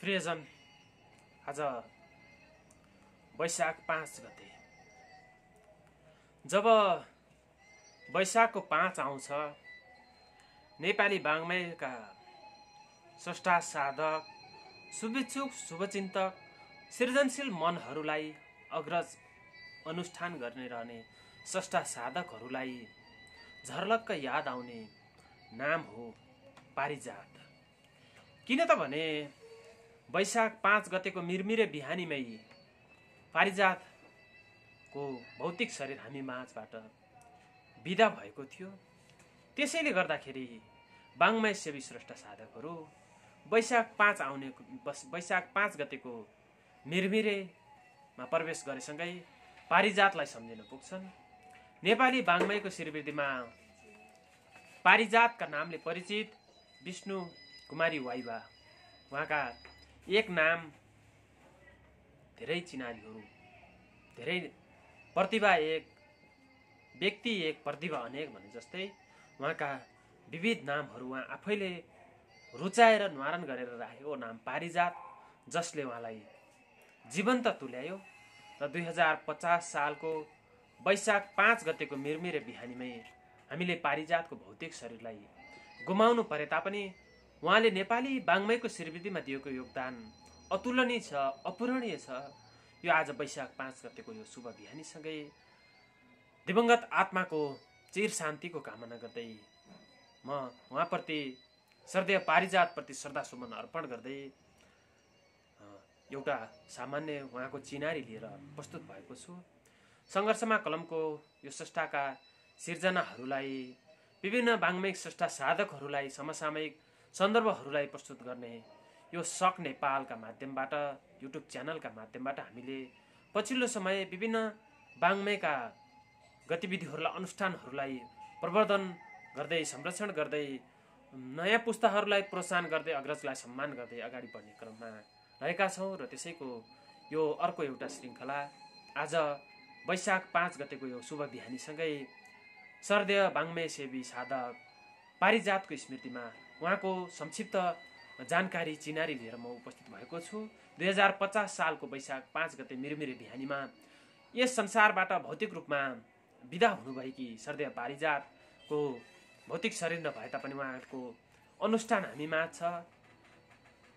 प्रियजन, आज वैशाख 5 गते। जब वैशाखको 5 आउँछ, नेपाली वाङ्मयका स्रष्टा साधक, शुभेच्छुक, शुभचिन्तक, सृजनशील मनहरूलाई अग्रज अनुष्ठान गर्ने रहने स्रष्टा साधकहरूलाई झर्लक्क याद आउने नाम हो पारिजात। किन त भने वैशाख 5 गतेको मिरमिरे बिहानीमै पारिजातको भौतिक शरीर हामी माझबाट बिदा भएको थियो। त्यसैले गर्दाखेरि वाङ्मय सेवी स्रष्टा साधकहरू वैशाख 5 गतेको मिरमिरेमा प्रवेश गरेसँगै पारिजातलाई सम्झिन पुग्छन्। नेपाली वाङ्मयको श्रीवृद्धिमा पारिजातका नामले परिचित विष्णु कुमारी वाइवा, उहाँका एक नाम धेरै चिनारीहरू, धेरै प्रतिभा एक, व्यक्ति एक, प्रतिभा अनेक भने जस्तै उहाँका विविध नामहरू उहाँ आफैले रुचाएर न्वारण गरेर राखेको नाम पारिजात, जसले उहाँलाई जीवन्त तुल्यायो र 2050 सालको वैशाख 5 गतेको मिरमिरे बिहानीमै हामीले पारिजातको भौतिक शरीरलाई गुमाउनु परे तापनि उहाँले नेपाली वाङ्मयको श्रीवृद्धिमा दिएको योगदान अतुलनीय छ, अपूरणीय छ। यो आज वैशाख 5 गतेको यो शुभ बिहानीसँगै दिवंगत आत्माको चिर शान्तिको कामना गर्दै म उहाँप्रति श्रद्धेय पारिजातप्रति श्रद्धासुमन अर्पण गर्दै एउटा सामान्य उहाँको चिनारी लिएर प्रस्तुत भएको छु। सङ्घर्षमा कलमको यो स्रष्टाका सिर्जनाहरूलाई, विभिन्न वाङ्मयिक स्रष्टा साधकहरूलाई, समसामयिक सन्दर्भहरूलाई प्रस्तुत गर्ने यो सक नेपालका माध्यमबाट, युट्युब च्यानलका माध्यमबाट हामीले पछिल्लो समय विभिन्न वाङ्मयका गतिविधिहरूलाई, अनुष्ठानहरूलाई प्रवर्धन गर्दै, संरक्षण गर्दै, नयाँ पुस्ताहरूलाई प्रोत्साहन गर्दै, अग्रजलाई सम्मान गर्दै अगाडि बढ्ने क्रममा रहेका छौँ र त्यसैको यो अर्को एउटा श्रृङ्खला आज वैशाख 5 गतेको यो शुभ बिहानीसँगै श्रद्धेय वाङ्मय सेवी साधक पारिजातको स्मृतिमा उहाँको संक्षिप्त जानकारी चिनारी लिएर म उपस्थित भएको छु। 2050 सालको वैशाख 5 गते मिरमिरे बिहानीमा यस संसारबाट भौतिक रूपमा विदा हुनुभएकी श्रद्धेय पारिजातको भौतिक शरीर नभए तापनि उहाँहरूको अनुष्ठान हामीमा छ।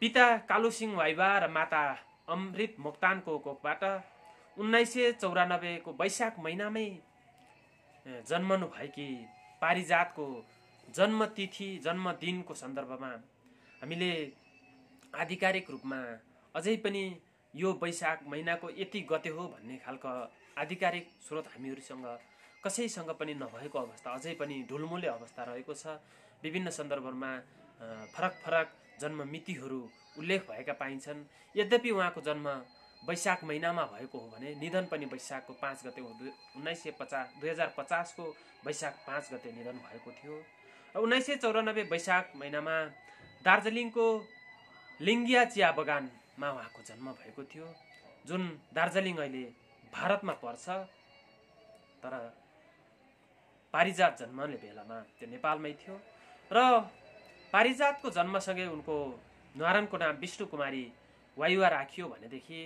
पिता कालुसिंह वाइवा र माता अमृत मोक्तानको कोखबाट 1994 को वैशाख महिनामै जन्मनु भएकी पारिजातको जन्मतिथि, जन्मदिनको सन्दर्भमा हामीले आधिकारिक रूपमा अझै पनि यो वैशाख महिनाको यति गते हो भन्ने खालको आधिकारिक स्रोत हामीहरूसँग कसैसँग पनि नभएको अवस्था, अझै पनि ढुलमुले अवस्था रहेको छ। विभिन्न सन्दर्भमा फरक फरक जन्म मितिहरू उल्लेख भएका पाइन्छन्। यद्यपि उहाँको जन्म वैशाख महिनामा भएको हो भने निधन पनि वैशाखको 5 गते हो। 2050 को वैशाख 5 गते निधन भएको थियो र 1994 वैशाख महिनामा दार्जिलिङको लिङ्गिया चिया बगानमा उहाँको जन्म भएको थियो, जुन दार्जिलिङ अहिले भारतमा पर्छ। तर पारिजात जन्मने बेलामा त्यो नेपालमै थियो र पारिजातको जन्मसँगै उनको न्वारानको नाम विष्णु कुमारी वाइवा राखियो भनेदेखि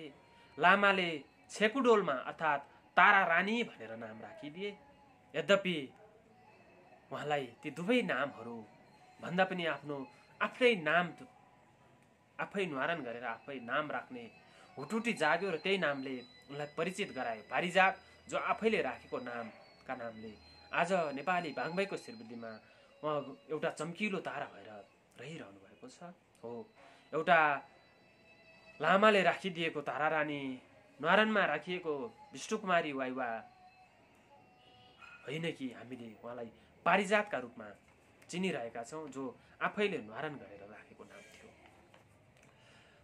लामाले छेकुडोलमा अर्थात् तारा रानी भनेर नाम राखिदिए। यद्यपि उहाँलाई ती दुवै नामहरू भन्दा पनि आफ्नो आफ्नै नाम आफै न्वारण गरेर आफै नाम राख्ने हुटुटी जाग्यो र त्यही नामले उनलाई परिचित गरायो। पारिजात जो आफैले राखेको नामका नामले आज नेपाली वाङ्मयको श्रीवृद्धिमा उहाँ एउटा चम्किलो तारा भएर रहिरहनु भएको छ। हो, एउटा लामाले राखिदिएको तारा रानी, न्वारानमा राखिएको विष्णुकुमारी वाइवा होइन कि हामीले उहाँलाई पारिजातका रूपमा चिनिरहेका छौँ, जो आफैले न्वारण गरेर राखेको नाम थियो।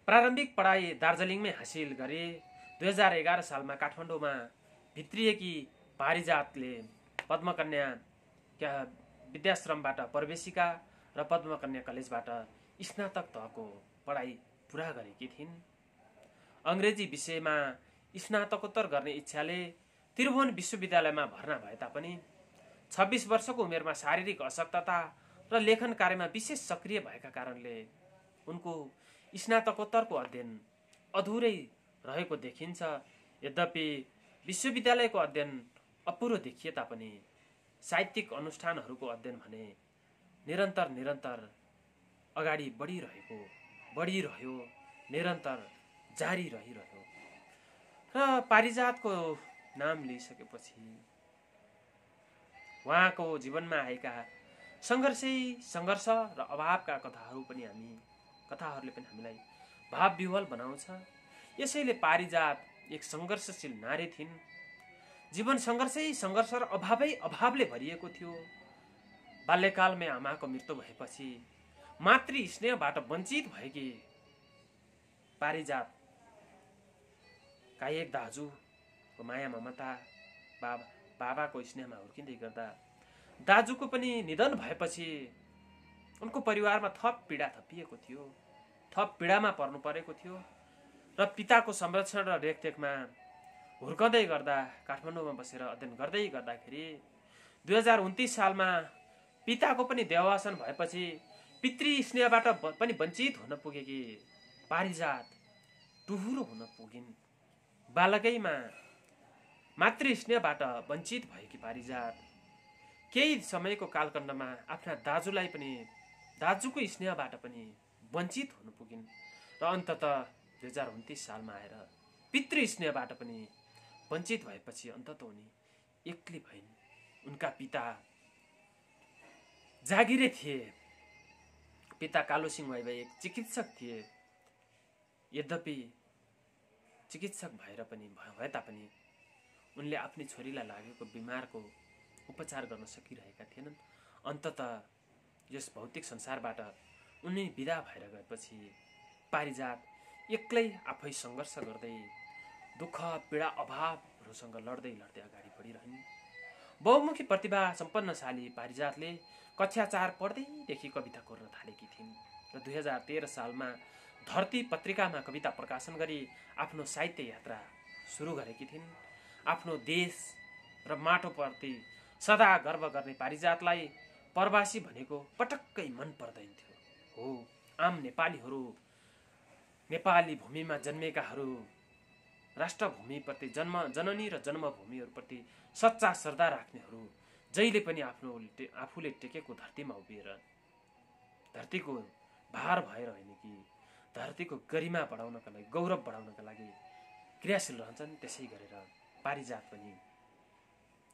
प्रारम्भिक पढाइ दार्जिलिङमै हासिल गरे। 2011 सालमा काठमाडौँमा भित्रिएकी पारिजातले पद्मकन्या विद्याश्रमबाट प्रवेशिका र पद्मकन्या कलेजबाट स्नातक तहको पढाइ पुरा गरेकी थिइन्। अङ्ग्रेजी विषयमा स्नातकोत्तर गर्ने इच्छाले त्रिभुवन विश्वविद्यालयमा भर्ना भए तापनि 26 वर्षको उमेरमा शारीरिक अशक्तता र लेखन कार्यमा विशेष सक्रिय भएका कारणले उनको स्नातकोत्तरको अध्ययन अधुरै रहेको देखिन्छ। यद्यपि विश्वविद्यालयको अध्ययन अपुरो देखिए तापनि साहित्यिक अनुष्ठानहरूको अध्ययन भने निरन्तर अगाडि बढिरह्यो, निरन्तर जारी रहिरह्यो। र पारिजातको नाम लिइसकेपछि उहाँको जीवनमा आएका सङ्घर्ष र अभावका कथाहरूले पनि हामीलाई भावविह्वल बनाउँछ। यसैले पारिजात एक सङ्घर्षशील नारी थिइन्। जीवन सङ्घर्ष र अभावले भरिएको थियो। बाल्यकालमै आमाको मृत्यु भएपछि मातृ स्नेहबाट वञ्चित भएकी पारिजातका एक दाजुको माया ममता, बाबाको स्नेहमा हुर्किँदै गर्दा दाजुको पनि निधन भएपछि उनको परिवारमा थप पीडा थपिएको थियो, थप पीडामा पर्नु परेको थियो। र पिताको संरक्षण र रेखदेखमा हुर्कँदै गर्दा काठमाडौँमा बसेर अध्ययन गर्दै गर्दाखेरि 2029 सालमा पिताको पनि देहावसान भएपछि पितृ स्नेहबाट पनि वञ्चित हुन पुगेकी पारिजात टुहुरो हुन पुगिन्। बालकैमा मातृ स्नेहबाट वञ्चित भएकी पारिजात केही समयको कालखण्डमा आफ्ना दाजुको स्नेहबाट पनि वञ्चित हुन पुगिन् र अन्ततः 2029 सालमा आएर पितृ स्नेहबाट पनि वञ्चित भएपछि अन्ततः उनी एक्लै भइन्। उनका पिता जागिरे थिए। पिता कालुसिंह वाइबा एक चिकित्सक थिए। यद्यपि चिकित्सक भए तापनि उनले आफ्नी छोरीलाई लागेको बिमारको उपचार गर्न सकिरहेका थिएनन्। अन्ततः यस भौतिक संसारबाट उनी विदा भएर गएपछि पारिजात एक्लै आफै सङ्घर्ष गर्दै दुःख पीडा अभावहरूसँग लड्दै अगाडि बढिरहन्। बहुमुखी प्रतिभा सम्पन्नशाली पारिजातले कक्षा 4 पढ्दैदेखि कविता कोर्न थालेकी थिइन् र 2013 सालमा धरती पत्रिकामा कविता प्रकाशन गरी आफ्नो साहित्य यात्रा सुरु गरेकी थिइन्। आफ्नो देश र माटोप्रति सदा गर्व गर्ने पारिजातलाई प्रवासी भनेको पटक्कै मन पर्दैन थियो। हो, आम नेपालीहरू, नेपाली भूमिमा जन्मेकाहरू राष्ट्रभूमिप्रति जननी र जन्मभूमिहरूप्रति सच्चा श्रद्धा राख्नेहरू जहिले पनि आफूले टेकेको धरतीमा उभिएर धरतीको भार भएर होइन कि धरतीको गरिमा बढाउनका लागि, गौरव बढाउनका लागि क्रियाशील रहन्छन्। त्यसै गरेर पारिजात पनि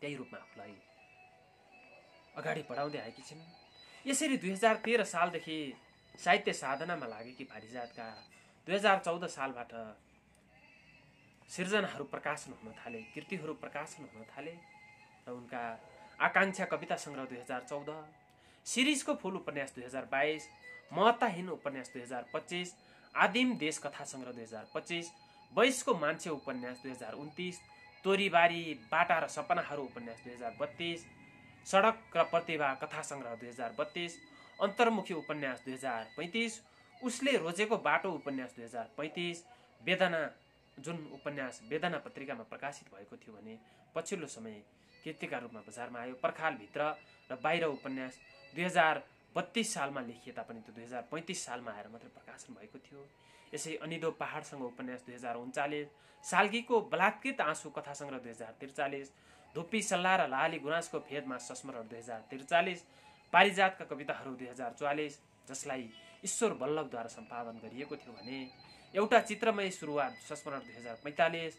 त्यही रूपमा आफूलाई अगाडि बढाउँदै आएकी छिन्। यसरी 2013 सालदेखि साहित्य साधनामा लागेकी पारिजातका 2014 सालबाट सिर्जनाहरू प्रकाशन हुन थाले, कृतिहरू प्रकाशन हुन थाले र उनका आकांक्षा कविता सङ्ग्रह 2014, शिरीषको फूल उपन्यास 2022, महत्ताहीन उपन्यास 2025, आदिम देश कथा सङ्ग्रह 2025, वैशको मान्छे उपन्यास 2029, तोरीबारी बाटा र सपनाहरू उपन्यास 2032, सडक र प्रतिभा कथा सङ्ग्रह 2032, अन्तर्मुखी उपन्यास 2035, उसले रोजेको बाटो उपन्यास 2035, वेदना जुन उपन्यास वेदना पत्रिकामा प्रकाशित भएको थियो भने पछिल्लो समय कृतिका रूपमा बजारमा आयो। पर्खालभित्र र बाहिर उपन्यास 2032 सालमा लेखिए तापनि त्यो 2035 सालमा आएर मात्रै प्रकाशन भएको थियो। यसै अनिदो पहाडसँग उपन्यास 2039, साल्गीको बलात्कृत आँसु कथा सङ्ग्रह 2043, धुप्पी सल्लाह र लाली गुनासको फेदमा संस्मरण 2043, पारिजातका कविताहरू 2044 जसलाई ईश्वर बल्लभद्वारा सम्पादन गरिएको थियो भने एउटा चित्रमय सुरुवात संस्मरण 2045,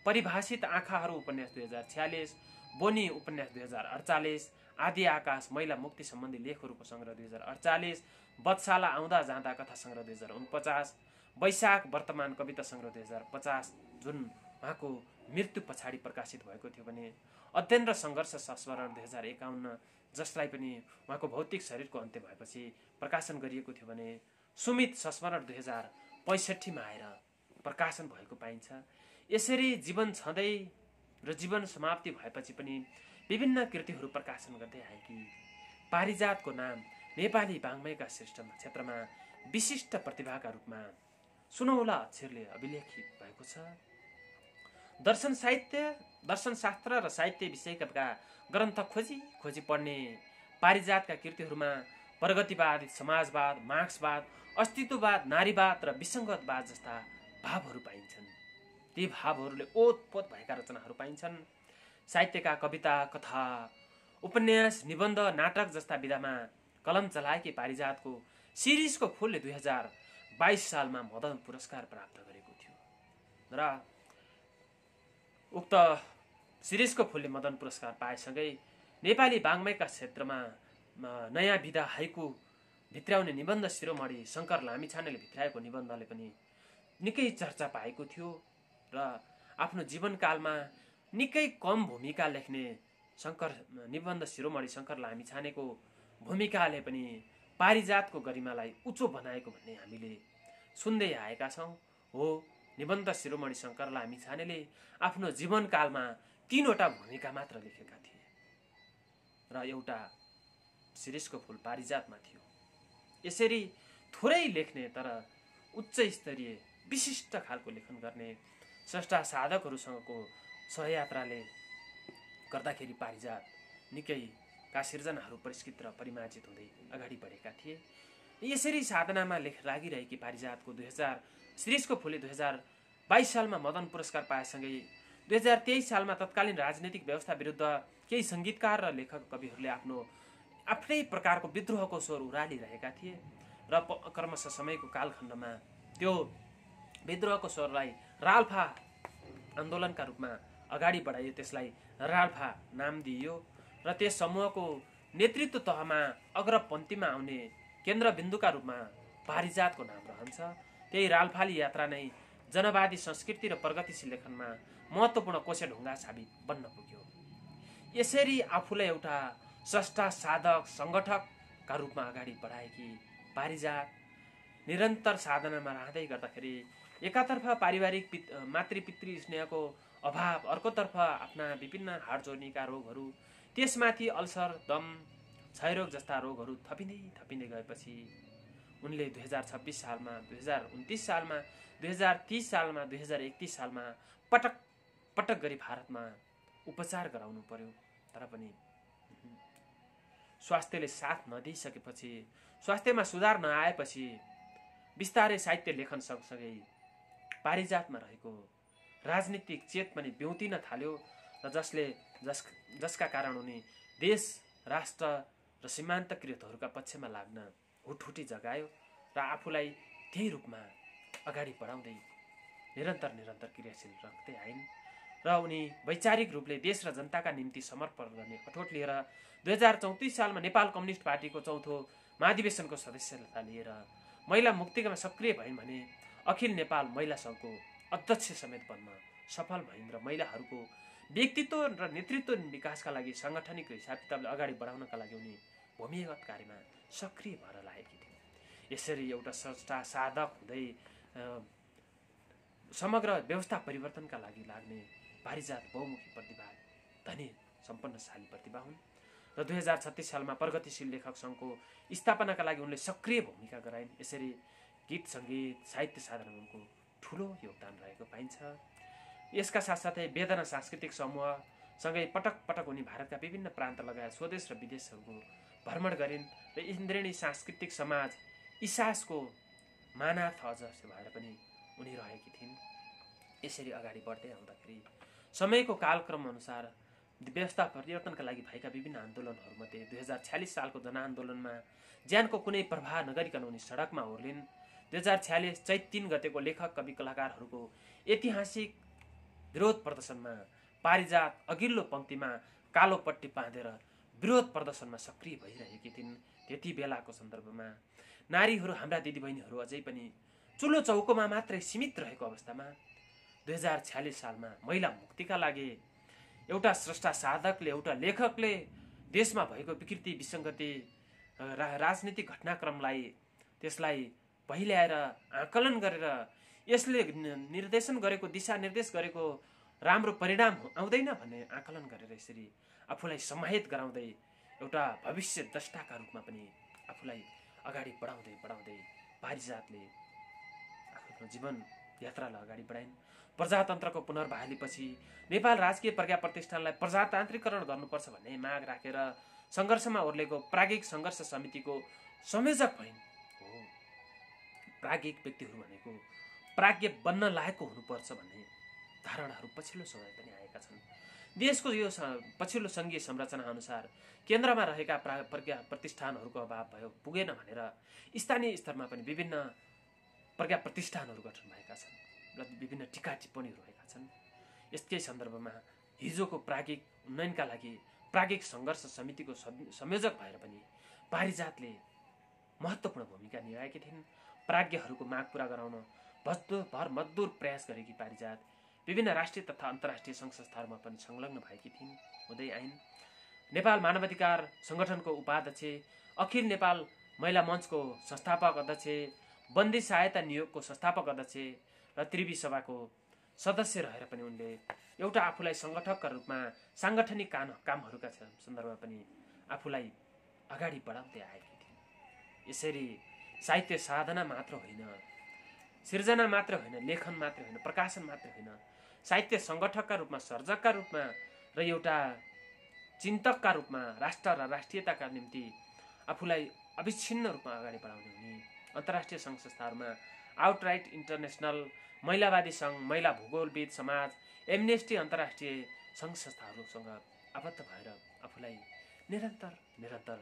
परिभाषित आँखाहरू उपन्यास 2046, बोनी उपन्यास 2048, आदि आकाश महिला मुक्ति सम्बन्धी लेखहरूको सङ्ग्रह 2048, बत्साला आउँदा जाँदा कथा सङ्ग्रह 2049, वैशाख वर्तमान कविता सङ्ग्रह 2050 जुन उहाँको मृत्यु पछाडि प्रकाशित भएको थियो भने अध्ययन र सङ्घर्ष संस्मरण 2051 जसलाई पनि उहाँको भौतिक शरीरको अन्त्य भएपछि प्रकाशन गरिएको थियो भने सुमित संस्मरण 2065 मा आएर प्रकाशन भएको पाइन्छ। यसरी जीवन छँदै र जीवन समाप्ति भएपछि पनि विभिन्न कृतिहरू प्रकाशन गर्दै आएकी पारिजातको नाम नेपाली वाङ्मयका क्षेत्रमा विशिष्ट प्रतिभाका रूपमा सुनौला अक्षरले अभिलेखित भएको छ। दर्शनशास्त्र र साहित्य विषयका ग्रन्थ खोजी पढ्ने पारिजातका कृतिहरूमा प्रगतिवादी समाजवाद, मार्क्सवाद, अस्तित्ववाद, नारीवाद र विसङ्गतवाद जस्ता भावहरू पाइन्छन्। ती भावहरूले ओतपोत भएका रचनाहरू पाइन्छन्। साहित्यका कविता, कथा, उपन्यास, निबन्ध, नाटक जस्ता विधामा कलम चलाएकी पारिजातको शिरीषको फूलले 2022 सालमा मदन पुरस्कार प्राप्त गरेको थियो र उक्त शिरीषको फूलले मदन पुरस्कार पाएसँगै नेपाली वाङ्मयका क्षेत्रमा नयाँ विधा हाइकु भित्र्याउने निबन्ध शिरोमणि शङ्कर लामिछानेले भित्र्याएको निबन्धले पनि निकै चर्चा पाएको थियो र आफ्नो जीवनकालमा निकै कम भूमिका लेख्ने निबन्ध शिरोमणि शङ्कर लामिछानेको भूमिकाले पनि पारिजातको गरिमालाई उच्च बनाएको भन्ने हामीले सुन्दै आएका छौँ। हो, निबन्ध शिरोमणि शङ्कर लामिछानेले आफ्नो जीवनकालमा 3वटा भूमिका मात्र लेखेका थिए र एउटा शिरीषको फूल पारिजातमा थियो। यसरी थोरै लेख्ने तर उच्च स्तरीय विशिष्ट खालको लेखन गर्ने स्रष्टा साधकहरूसँगको सहयात्राले गर्दाखेरि पारिजात निकैका सिर्जनाहरू परिष्कृत र परिमार्जित हुँदै अगाडि बढेका थिए। यसरी साधनामा लागिरहेकी पारिजातको शिरीषको फूलले 2022 सालमा मदन पुरस्कार पाएसँगै 2023 सालमा तत्कालीन राजनीतिक व्यवस्था विरुद्ध केही सङ्गीतकार र लेखक कविहरूले आफ्नै प्रकारको विद्रोहको स्वर उरालिरहेका थिए र क्रमशः समयको कालखण्डमा त्यो विद्रोहको स्वरलाई राल्फा आन्दोलनका रूपमा अगाडि बढाइयो। त्यसलाई राल्फा नाम दिइयो र त्यस समूहको नेतृत्व तहमा अग्रपन्थीमा आउने केन्द्रबिन्दुका रूपमा पारिजातको नाम रहन्छ। त्यही राल्फाली यात्रा नै जनवादी संस्कृति र प्रगतिशील लेखनमा महत्त्वपूर्ण कोसेढुङ्गा साबित बन्न पुग्यो। यसरी आफूलाई एउटा स्रष्टा, साधक, सङ्गठकका रूपमा अगाडि बढाएकी पारिजात निरन्तर साधनामा रहँदै गर्दाखेरि एकातर्फ पारिवारिक मातृपितृ स्नेहको अभाव, अर्कोतर्फ आफ्ना विभिन्न हाड जोर्नीका रोगहरू, त्यसमाथि अल्सर, दम, क्षयरोग जस्ता रोगहरू थपिँदै गएपछि उनले 2026 सालमा, 2029 सालमा, 2030 सालमा, 2031 सालमा पटक गरी भारतमा उपचार गराउनु पर्यो। तर पनि स्वास्थ्यले साथ नदिइसकेपछि, स्वास्थ्यमा सुधार नआएपछि बिस्तारै साहित्य लेखन सँगसँगै पारिजातमा रहेको राजनीतिक चेत पनि ब्यौतिन थाल्यो र जसका कारण उनी देश, राष्ट्र र सीमान्तकृतहरूका पक्षमा लाग्न हुटहुटी जगायो र आफूलाई त्यही रूपमा अगाडि बढाउँदै निरन्तर क्रियाशील राख्दै आइन् र उनी वैचारिक रूपले देश र जनताका निम्ति समर्पण गर्ने अठोट लिएर 2034 सालमा नेपाल कम्युनिस्ट पार्टीको 4थो महाधिवेशनको सदस्यता लिएर महिला मुक्तिकामा सक्रिय भइन् भने अखिल नेपाल महिला सङ्घको अध्यक्ष समेत बन्न सफल भइन् र महिलाहरूको व्यक्तित्व र नेतृत्व विकासका लागि साङ्गठनिक हिसाब किताबले अगाडि बढाउनका लागि उनी भूमिगत कार्यमा सक्रिय भएर लागेकी थिइन्। यसरी एउटा स्रष्टा, साधक हुँदै समग्र व्यवस्था परिवर्तनका लागि लाग्ने पारिजात बहुमुखी प्रतिभा, धनी सम्पन्नशाली प्रतिभा हुन् र 2036 सालमा प्रगतिशील लेखक सङ्घको स्थापनाका लागि उनले सक्रिय भूमिका गराइन्। यसरी गीत, सङ्गीत, साहित्य साधनमा उनको ठुलो योगदान रहेको पाइन्छ। यसका साथसाथै वेदना सांस्कृतिक समूहसँगै पटक उनी भारतका विभिन्न प्रान्त लगायत स्वदेश र विदेशहरूको भ्रमण गरिन् र इन्द्रेणी सांस्कृतिक समाज इसासको मानार्थ अध्यक्ष भएर पनि उनी रहेकी थिइन्। यसरी अगाडि बढ्दै आउँदाखेरि समयको कालक्रम अनुसार व्यवस्था परिवर्तनका लागि भएका विभिन्न आन्दोलनहरूमध्ये 2046 सालको जनआन्दोलनमा ज्यानको कुनै प्रभाव नगरिकन उनी सडकमा ओर्लिन्। 2046 चैत 3 गतेको लेखक, कवि, कलाकारहरूको ऐतिहासिक विरोध प्रदर्शनमा पारिजात अघिल्लो पङ्क्तिमा कालो पट्टी बाँधेर विरोध प्रदर्शनमा सक्रिय भइरहेकी थिइन्। त्यति बेलाको सन्दर्भमा नारीहरू, हाम्रा दिदीबहिनीहरू अझै पनि चुलो चौकोमा मात्रै सीमित रहेको अवस्थामा 2046 सालमा महिला मुक्तिका लागि एउटा स्रष्टा साधकले, एउटा लेखकले देशमा भएको विकृति, विसङ्गति, राजनीतिक घटनाक्रमलाई त्यसलाई पहिल्याएर आकलन गरेर यसले निर्देशन गरेको, दिशा निर्देश गरेको राम्रो परिणाम आउँदैन भन्ने आकलन गरेर यसरी आफूलाई समाहित गराउँदै एउटा भविष्य द्रष्टाका रूपमा पनि आफूलाई अगाडि बढाउँदै पारिजातले आफ्नो जीवन यात्रालाई अगाडि बढाइन्। प्रजातन्त्रको पुनर्बहालीपछि नेपाल राजकीय प्रज्ञा प्रतिष्ठानलाई प्रजातान्त्रिकरण गर्नुपर्छ भन्ने माग राखेर सङ्घर्षमा ओर्लेको प्राज्ञिक सङ्घर्ष समितिको संयोजक भइन्। हो, प्राज्ञिक व्यक्तिहरू भनेको प्राज्ञ बन्न लायकको हुनुपर्छ भन्ने धारणाहरू पछिल्लो समय पनि आएका छन्। देशको यो पछिल्लो सङ्घीय संरचना अनुसार केन्द्रमा रहेका प्रज्ञा प्रतिष्ठानहरूको अभाव भयो, पुगेन भनेर स्थानीय स्तरमा पनि विभिन्न प्रज्ञा प्रतिष्ठानहरू गठन भएका छन् र विभिन्न टिका टिप्पणीहरू भएका छन्। यसकै सन्दर्भमा हिजोको प्राज्ञिक उन्नयनका लागि प्राज्ञिक सङ्घर्ष समितिको संयोजक भएर पनि पारिजातले महत्त्वपूर्ण भूमिका निभाएकी थिइन्। प्राज्ञहरूको माग पूरा गराउन भर मजदुर प्रयास गरेकी पारिजात विभिन्न राष्ट्रिय तथा अन्तर्राष्ट्रिय सङ्घ संस्थाहरूमा पनि संलग्न भएकी थिइन्, हुँदै आइन्। नेपाल मानवाधिकार सङ्गठनको उपाध्यक्ष, अखिल नेपाल महिला मञ्चको संस्थापक अध्यक्ष, बन्दी सहायता नियोगको संस्थापक अध्यक्ष र त्रिवी सभाको सदस्य रहेर पनि उनले एउटा आफूलाई सङ्गठकका रूपमा साङ्गठनिक कामहरूका सन्दर्भमा पनि आफूलाई अगाडि बढाउँदै आएकी थिइन्। यसरी साहित्य साधना मात्र होइन, सिर्जना मात्र होइन, लेखन मात्र होइन, प्रकाशन मात्र होइन, साहित्य सङ्गठकका रूपमा, सर्जकका रूपमा र एउटा चिन्तकका रूपमा राष्ट्र र राष्ट्रियताका निम्ति आफूलाई अविच्छिन्न रूपमा अगाडि बढाउने हुने अन्तर्राष्ट्रिय सङ्घ संस्थाहरूमा आउटराइट इन्टरनेसनल, महिलावादी सङ्घ, महिला भूगोलविद समाज, एमनेस्टी अन्तर्राष्ट्रिय सङ्घ संस्थाहरूसँग आबद्ध भएर आफूलाई निरन्तर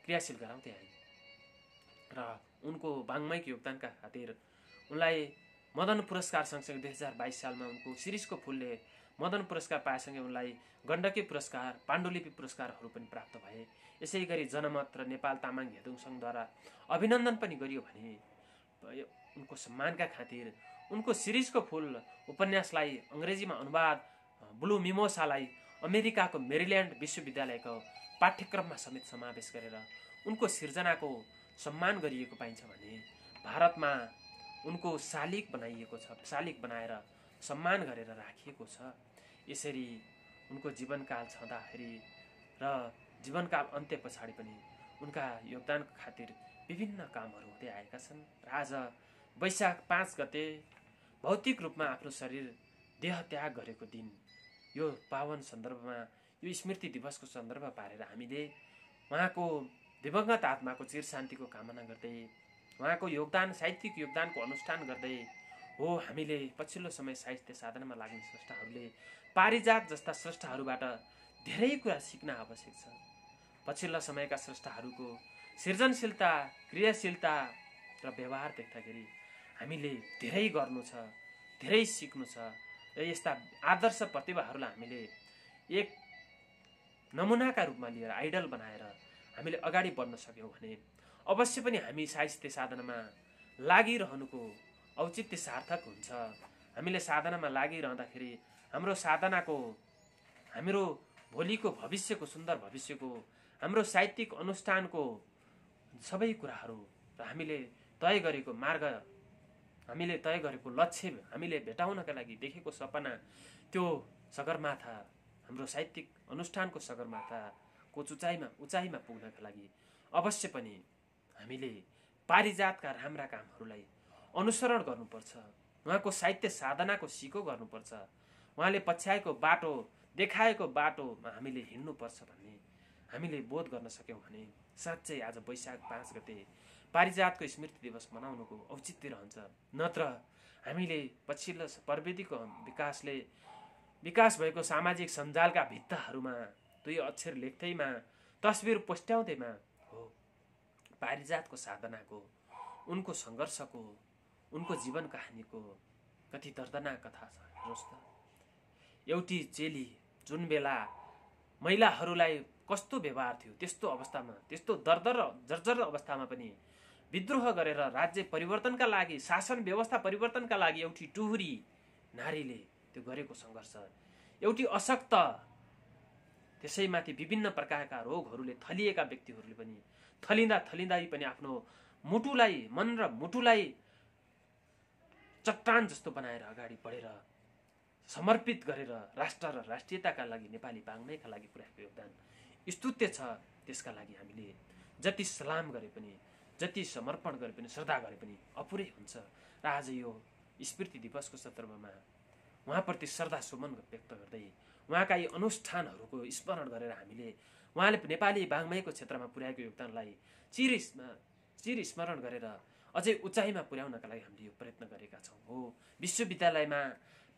क्रियाशील गराउँदै आइन् र उनको वाङ्मयिक योगदानका खातिर उनलाई मदन पुरस्कार सँगसँगै 2022 सालमा उनको शिरीषको फुलले मदन पुरस्कार पाएसँगै उनलाई गण्डकी पुरस्कार, पाण्डुलिपि पुरस्कारहरू पनि प्राप्त भए। यसै गरी जनमत र नेपाल तामाङ हेदुङ सङ्घद्वारा अभिनन्दन पनि गरियो भने उनको सम्मानका खातिर उनको शिरीषको फुल उपन्यासलाई अङ्ग्रेजीमा अनुवाद ब्लू मिमोसालाई अमेरिकाको मेरील्यान्ड विश्वविद्यालयको पाठ्यक्रममा समेत समावेश गरेर उनको सिर्जनाको सम्मान गरिएको पाइन्छ भने भारतमा उनको शालिग बनाइएको छ, शालिग बनाएर सम्मान गरेर राखिएको छ। यसरी उनको जीवनकाल छँदाखेरि र जीवनकाल अन्त्य पछाडि पनि उनका योगदानको खातिर विभिन्न कामहरू हुँदै आएका छन्। र आज वैशाख 5 गते भौतिक रूपमा आफ्नो शरीर देह त्याग गरेको दिन, यो पावन सन्दर्भमा, यो स्मृति दिवसको सन्दर्भ पारेर हामीले उहाँको दिवंगत आत्माको चिर शान्तिको कामना गर्दै, उहाँको योगदान, साहित्यिक योगदानको अनुष्ठान गर्दै हो हामीले पछिल्लो समय साहित्य साधनामा लाग्ने स्रष्टाहरूले पारिजात जस्ता स्रष्टाहरूबाट धेरै कुरा सिक्न आवश्यक छ। पछिल्ला समयका स्रष्टाहरूको सृजनशीलता, क्रियाशीलता र व्यवहार देख्दाखेरि हामीले धेरै गर्नु छ, धेरै सिक्नु छ र यस्ता आदर्श प्रतिभाहरूलाई हामीले एक नमुनाका रूपमा लिएर, आइडल बनाएर हामीले अगाडि बढ्न सक्यौँ भने अवश्य पनि हामी साहित्य साधनामा लागिरहनुको औचित्य सार्थक हुन्छ। हामीले साधनामा लागिरहँदाखेरि हाम्रो साधनाको, हाम्रो भोलिको भविष्यको, सुन्दर भविष्यको, हाम्रो साहित्यिक अनुष्ठानको सबै कुराहरू र हामीले तय गरेको मार्ग, हामीले तय गरेको लक्ष्य, हामीले भेटाउनका लागि देखेको सपना, त्यो सगरमाथा, हाम्रो साहित्यिक अनुष्ठानको सगरमाथाको उचाइमा पुग्नका लागि अवश्य पनि हामीले पारिजातका राम्रा कामहरूलाई अनुसरण गर्नुपर्छ। उहाँको साहित्य साधनाको सिको गर्नुपर्छ। उहाँले पछ्याएको बाटो, देखाएको बाटोमा हामीले हिँड्नुपर्छ भन्ने हामीले बोध गर्न सक्यौँ भने साँच्चै आज वैशाख 5 गते पारिजातको स्मृति दिवस मनाउनुको औचित्य रहन्छ। नत्र हामीले पछिल्लो प्रविधिको विकास भएको सामाजिक सञ्जालका भित्ताहरूमा 2 अक्षर लेख्दैमा, तस्बिर पोस्ट्याउँदैमा हो पारिजातको साधनाको, उनको सङ्घर्षको, उनको जीवन कहानीको कति दर्दनाक कथा छ। हेर्नुहोस् त, एउटी चेली जुन बेला महिलाहरूलाई कस्तो व्यवहार थियो, त्यस्तो अवस्थामा, त्यस्तो दर्दर र जर्जर अवस्थामा पनि विद्रोह गरेर राज्य परिवर्तनका लागि, शासन व्यवस्था परिवर्तनका लागि एउटी टुहुरी नारीले त्यो गरेको सङ्घर्ष, एउटी अशक्त, त्यसैमाथि विभिन्न प्रकारका रोगहरूले थलिएका व्यक्तिहरूले पनि थलिँदै पनि आफ्नो मुटुलाई, मन र मुटुलाई चट्टान जस्तो बनाएर अगाडि बढेर समर्पित गरेर राष्ट्र र राष्ट्रियताका लागि, नेपाली वाङ्मयका लागि पुर्याएको योगदान स्तुत्य छ। त्यसका लागि हामीले जति सलाम गरे पनि, जति समर्पण गरे पनि, श्रद्धा गरे पनि अपुरै हुन्छ। र आज यो स्मृति दिवसको सन्दर्भमा उहाँप्रति श्रद्धा सुमन व्यक्त गर्दै उहाँका यी अनुष्ठानहरूको स्मरण गरेर हामीले उहाँले नेपाली वाङ्मयको क्षेत्रमा पुर्याएको योगदानलाई चिर स्मरण गरेर अझै उचाइमा पुर्याउनका लागि हामीले यो प्रयत्न गरेका छौँ। हो, विश्वविद्यालयमा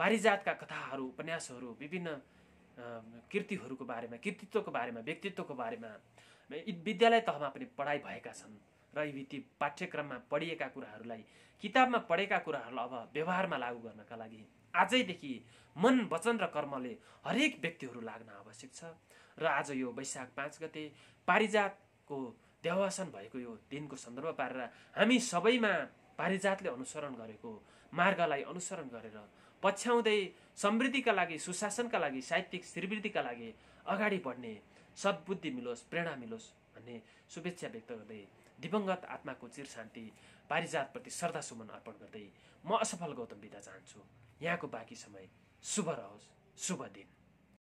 पारिजातका कथाहरू, उपन्यासहरू, विभिन्न कृतिहरूको बारेमा, कृतित्वको बारेमा, व्यक्तित्वको बारेमा विद्यालय तहमा पनि पढाइ भएका छन् र ती पाठ्यक्रममा पढिएका कुराहरूलाई, किताबमा पढेका कुराहरूलाई अब व्यवहारमा लागू गर्नका लागि आजैदेखि मन, वचन र कर्मले हरेक व्यक्तिहरू लाग्न आवश्यक छ। र आज यो वैशाख 5 गते पारिजातको देवासन भएको यो दिनको सन्दर्भ पारेर हामी सबैमा पारिजातले अनुसरण गरेको मार्गलाई अनुसरण गरेर पछ्याउँदै समृद्धिका लागि, सुशासनका लागि, साहित्यिक श्रीवृद्धिका लागि अगाडि बढ्ने सद्बुद्धि मिलोस्, प्रेरणा मिलोस् भन्ने शुभेच्छा व्यक्त गर्दै दिवंगत आत्माको चिर शान्ति, पारिजातप्रति श्रद्धासुमन अर्पण गर्दै म असफल गौतम बिदा चाहन्छु। यहाँको बाँकी समय शुभ रहोस्, शुभ दिन।